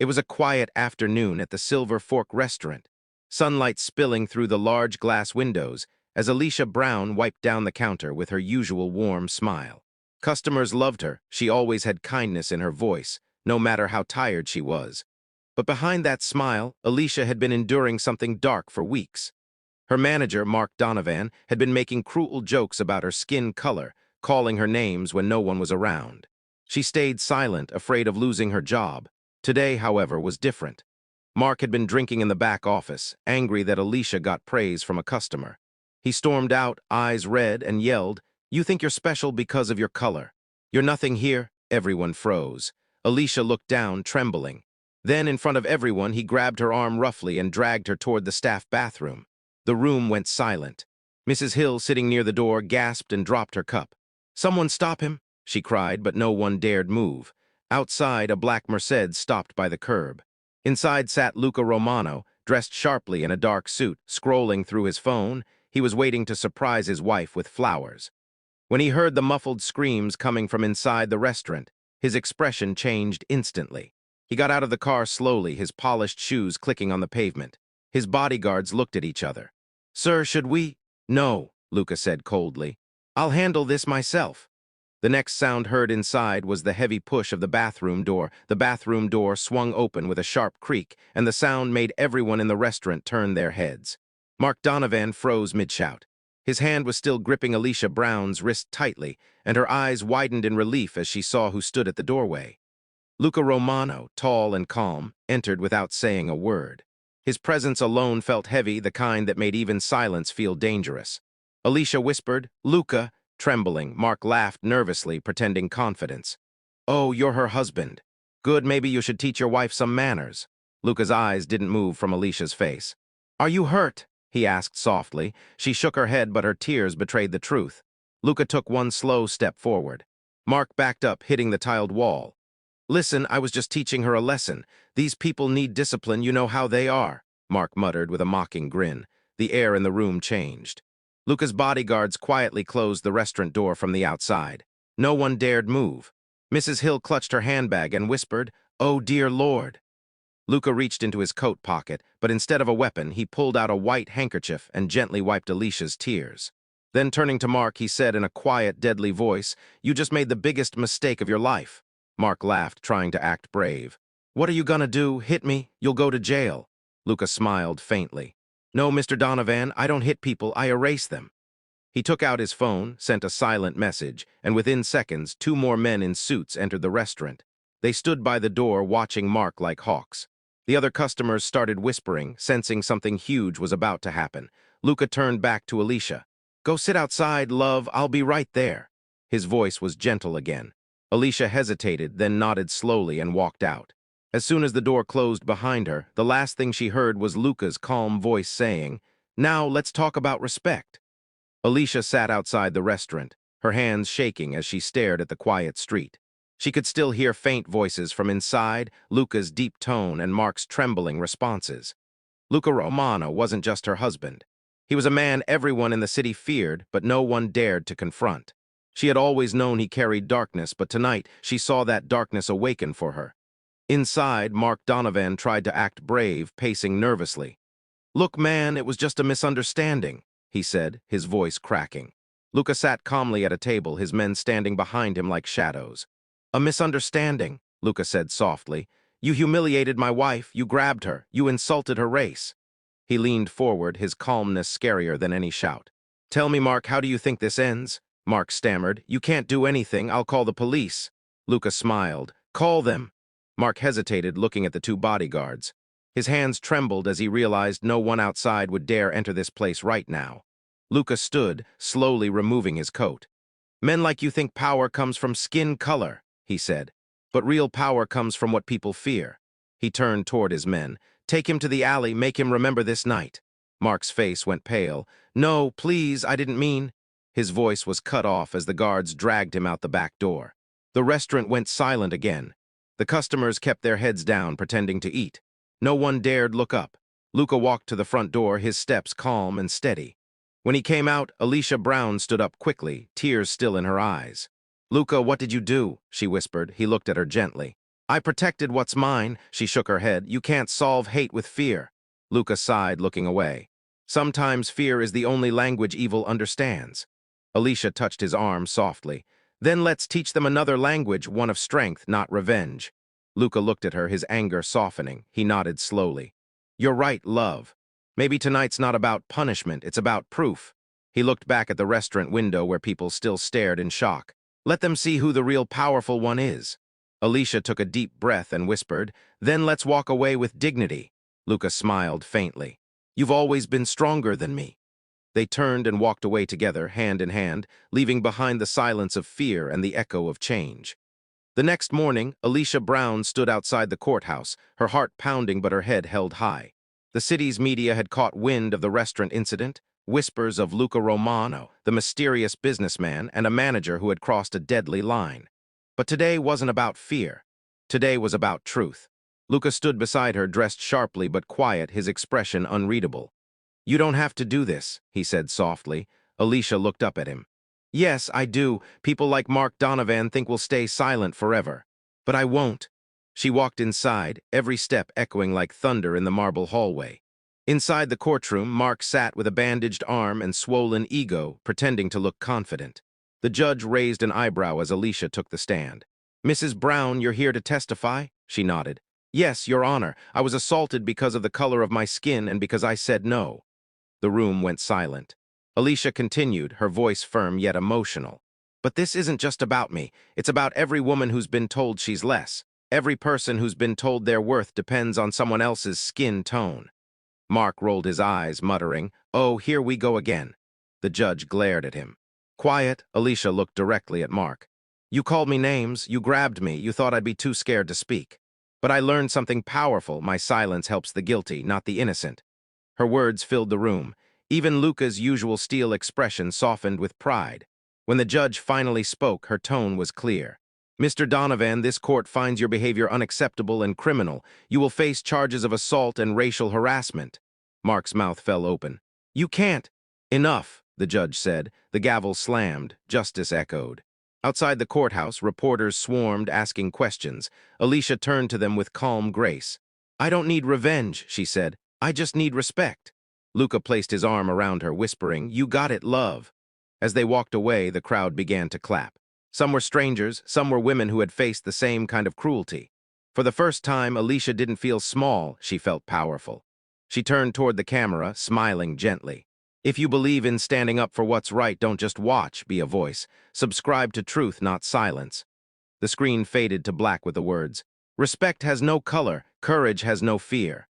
It was a quiet afternoon at the Silver Fork restaurant, sunlight spilling through the large glass windows as Alicia Brown wiped down the counter with her usual warm smile. Customers loved her. She always had kindness in her voice, no matter how tired she was. But behind that smile, Alicia had been enduring something dark for weeks. Her manager, Mark Donovan, had been making cruel jokes about her skin color, calling her names when no one was around. She stayed silent, afraid of losing her job. Today, however, was different. Mark had been drinking in the back office, angry that Alicia got praise from a customer. He stormed out, eyes red, and yelled, "You think you're special because of your color. You're nothing here." Everyone froze. Alicia looked down, trembling. Then, in front of everyone, he grabbed her arm roughly and dragged her toward the staff bathroom. The room went silent. Mrs. Hill, sitting near the door, gasped and dropped her cup. "Someone stop him," she cried, but no one dared move. Outside, a black Mercedes stopped by the curb. Inside sat Luca Romano, dressed sharply in a dark suit, scrolling through his phone. He was waiting to surprise his wife with flowers. When he heard the muffled screams coming from inside the restaurant, his expression changed instantly. He got out of the car slowly, his polished shoes clicking on the pavement. His bodyguards looked at each other. "Sir, should we?" "No," Luca said coldly. "I'll handle this myself." The next sound heard inside was the heavy push of the bathroom door. The bathroom door swung open with a sharp creak, and the sound made everyone in the restaurant turn their heads. Mark Donovan froze mid-shout. His hand was still gripping Alicia Brown's wrist tightly, and her eyes widened in relief as she saw who stood at the doorway. Luca Romano, tall and calm, entered without saying a word. His presence alone felt heavy, the kind that made even silence feel dangerous. Alicia whispered, "Luca," trembling. Mark laughed nervously, pretending confidence. "Oh, you're her husband. Good, maybe you should teach your wife some manners." Luca's eyes didn't move from Alicia's face. "Are you hurt?" he asked softly. She shook her head, but her tears betrayed the truth. Luca took one slow step forward. Mark backed up, hitting the tiled wall. "Listen, I was just teaching her a lesson. These people need discipline, you know how they are," Mark muttered with a mocking grin. The air in the room changed. Luca's bodyguards quietly closed the restaurant door from the outside. No one dared move. Mrs. Hill clutched her handbag and whispered, "Oh, dear Lord." Luca reached into his coat pocket, but instead of a weapon, he pulled out a white handkerchief and gently wiped Alicia's tears. Then, turning to Mark, he said in a quiet, deadly voice, "You just made the biggest mistake of your life." Mark laughed, trying to act brave. "What are you gonna do? Hit me? You'll go to jail." Luca smiled faintly. "No, Mr. Donovan, I don't hit people, I erase them." He took out his phone, sent a silent message, and within seconds, two more men in suits entered the restaurant. They stood by the door, watching Mark like hawks. The other customers started whispering, sensing something huge was about to happen. Luca turned back to Alicia. "Go sit outside, love, I'll be right there." His voice was gentle again. Alicia hesitated, then nodded slowly and walked out. As soon as the door closed behind her, the last thing she heard was Luca's calm voice saying, "Now let's talk about respect." Alicia sat outside the restaurant, her hands shaking as she stared at the quiet street. She could still hear faint voices from inside, Luca's deep tone and Mark's trembling responses. Luca Romano wasn't just her husband. He was a man everyone in the city feared, but no one dared to confront. She had always known he carried darkness, but tonight she saw that darkness awaken for her. Inside, Mark Donovan tried to act brave, pacing nervously. "Look, man, it was just a misunderstanding," he said, his voice cracking. Luca sat calmly at a table, his men standing behind him like shadows. "A misunderstanding," Luca said softly. "You humiliated my wife, you grabbed her, you insulted her race." He leaned forward, his calmness scarier than any shout. "Tell me, Mark, how do you think this ends?" Mark stammered. "You can't do anything, I'll call the police." Luca smiled. "Call them." Mark hesitated, looking at the two bodyguards. His hands trembled as he realized no one outside would dare enter this place right now. Luca stood, slowly removing his coat. "Men like you think power comes from skin color," he said. "But real power comes from what people fear." He turned toward his men. "Take him to the alley, make him remember this night." Mark's face went pale. "No, please, I didn't mean—" His voice was cut off as the guards dragged him out the back door. The restaurant went silent again. The customers kept their heads down, pretending to eat. No one dared look up. Luca walked to the front door, his steps calm and steady. When he came out, Alicia Brown stood up quickly, tears still in her eyes. "Luca, what did you do?" she whispered. He looked at her gently. I protected what's mine, she shook her head. You can't solve hate with fear. Luca sighed, looking away. Sometimes fear is the only language evil understands. Alicia touched his arm softly. Then let's teach them another language, one of strength, not revenge. Luca looked at her, his anger softening. He nodded slowly. You're right, love. Maybe tonight's not about punishment, it's about proof. He looked back at the restaurant window where people still stared in shock. Let them see who the real powerful one is. Alicia took a deep breath and whispered, Then let's walk away with dignity. Luca smiled faintly. You've always been stronger than me. They turned and walked away together, hand in hand, leaving behind the silence of fear and the echo of change. The next morning, Alicia Brown stood outside the courthouse, her heart pounding but her head held high. The city's media had caught wind of the restaurant incident, whispers of Luca Romano, the mysterious businessman, and a manager who had crossed a deadly line. But today wasn't about fear. Today was about truth. Luca stood beside her, dressed sharply but quiet, his expression unreadable. You don't have to do this, he said softly. Alicia looked up at him. Yes, I do. People like Mark Donovan think we'll stay silent forever. But I won't. She walked inside, every step echoing like thunder in the marble hallway. Inside the courtroom, Mark sat with a bandaged arm and swollen ego, pretending to look confident. The judge raised an eyebrow as Alicia took the stand. Mrs. Brown, you're here to testify? She nodded. Yes, Your Honor. I was assaulted because of the color of my skin and because I said no. The room went silent. Alicia continued, her voice firm yet emotional. But this isn't just about me. It's about every woman who's been told she's less. Every person who's been told their worth depends on someone else's skin tone. Mark rolled his eyes, muttering, Oh, here we go again. The judge glared at him. Quiet, Alicia looked directly at Mark. You called me names, you grabbed me, you thought I'd be too scared to speak. But I learned something powerful. My silence helps the guilty, not the innocent. Her words filled the room. Even Luca's usual steel expression softened with pride. When the judge finally spoke, her tone was clear. Mr. Donovan, this court finds your behavior unacceptable and criminal. You will face charges of assault and racial harassment. Mark's mouth fell open. You can't. Enough, the judge said. The gavel slammed. Justice echoed. Outside the courthouse, reporters swarmed, asking questions. Alicia turned to them with calm grace. I don't need revenge, she said. I just need respect. Luca placed his arm around her, whispering, You got it, love. As they walked away, the crowd began to clap. Some were strangers, some were women who had faced the same kind of cruelty. For the first time, Alicia didn't feel small, she felt powerful. She turned toward the camera, smiling gently. If you believe in standing up for what's right, don't just watch, be a voice. Subscribe to truth, not silence. The screen faded to black with the words, Respect has no color, courage has no fear.